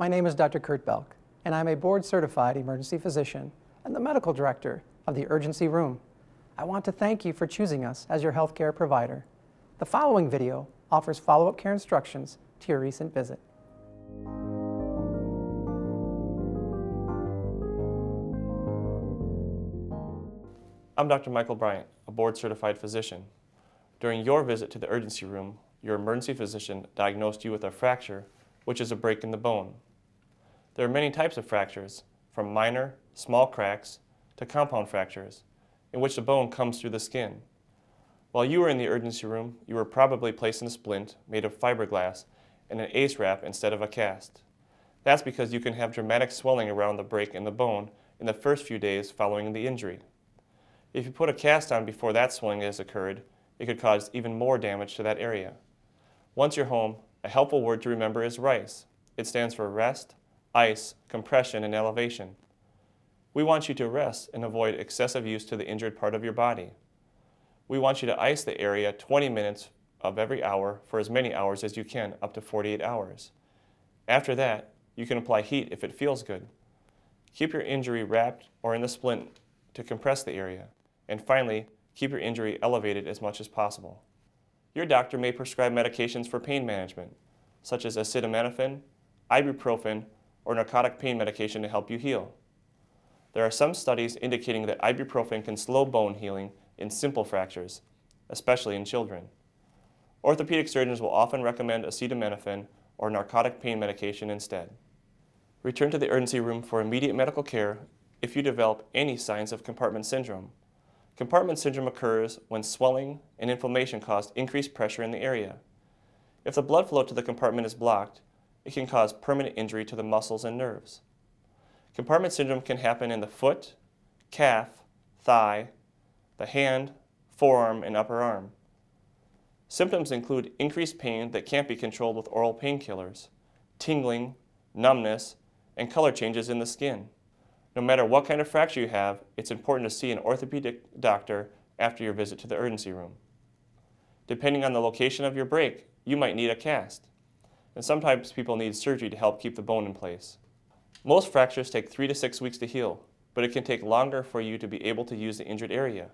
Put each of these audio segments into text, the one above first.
My name is Dr. Kurt Belk, and I'm a board-certified emergency physician and the medical director of the Urgency Room. I want to thank you for choosing us as your healthcare provider. The following video offers follow-up care instructions to your recent visit. I'm Dr. Michael Bryant, a board-certified physician. During your visit to the urgency room, your emergency physician diagnosed you with a fracture, which is a break in the bone. There are many types of fractures, from minor, small cracks to compound fractures, in which the bone comes through the skin. While you were in the urgency room, you were probably placed in a splint made of fiberglass and an ACE wrap instead of a cast. That's because you can have dramatic swelling around the break in the bone in the first few days following the injury. If you put a cast on before that swelling has occurred, it could cause even more damage to that area. Once you're home, a helpful word to remember is RICE. It stands for rest, ice, compression, and elevation. We want you to rest and avoid excessive use to the injured part of your body. We want you to ice the area 20 minutes of every hour for as many hours as you can, up to 48 hours. After that, you can apply heat if it feels good. Keep your injury wrapped or in the splint to compress the area. And finally, keep your injury elevated as much as possible. Your doctor may prescribe medications for pain management, such as acetaminophen, ibuprofen, or narcotic pain medication to help you heal. There are some studies indicating that ibuprofen can slow bone healing in simple fractures, especially in children. Orthopedic surgeons will often recommend acetaminophen or narcotic pain medication instead. Return to the urgency room for immediate medical care if you develop any signs of compartment syndrome. Compartment syndrome occurs when swelling and inflammation cause increased pressure in the area. If the blood flow to the compartment is blocked, it can cause permanent injury to the muscles and nerves. Compartment syndrome can happen in the foot, calf, thigh, the hand, forearm, and upper arm. Symptoms include increased pain that can't be controlled with oral painkillers, tingling, numbness, and color changes in the skin. No matter what kind of fracture you have, it's important to see an orthopedic doctor after your visit to the urgency room. Depending on the location of your break, you might need a cast. And sometimes people need surgery to help keep the bone in place. Most fractures take 3 to 6 weeks to heal, but it can take longer for you to be able to use the injured area.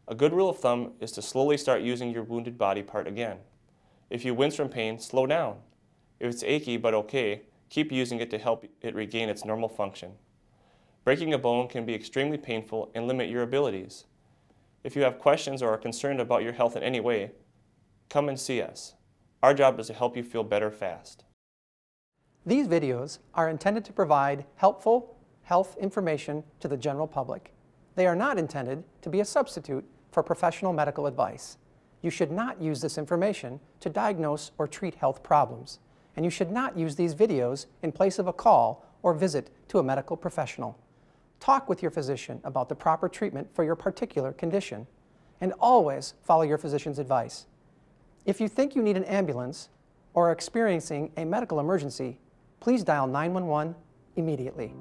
A good rule of thumb is to slowly start using your wounded body part again. If you wince from pain, slow down. If it's achy but okay, keep using it to help it regain its normal function. Breaking a bone can be extremely painful and limit your abilities. If you have questions or are concerned about your health in any way, come and see us. Our job is to help you feel better fast. These videos are intended to provide helpful health information to the general public. They are not intended to be a substitute for professional medical advice. You should not use this information to diagnose or treat health problems, and you should not use these videos in place of a call or visit to a medical professional. Talk with your physician about the proper treatment for your particular condition, and always follow your physician's advice. If you think you need an ambulance or are experiencing a medical emergency, please dial 911 immediately.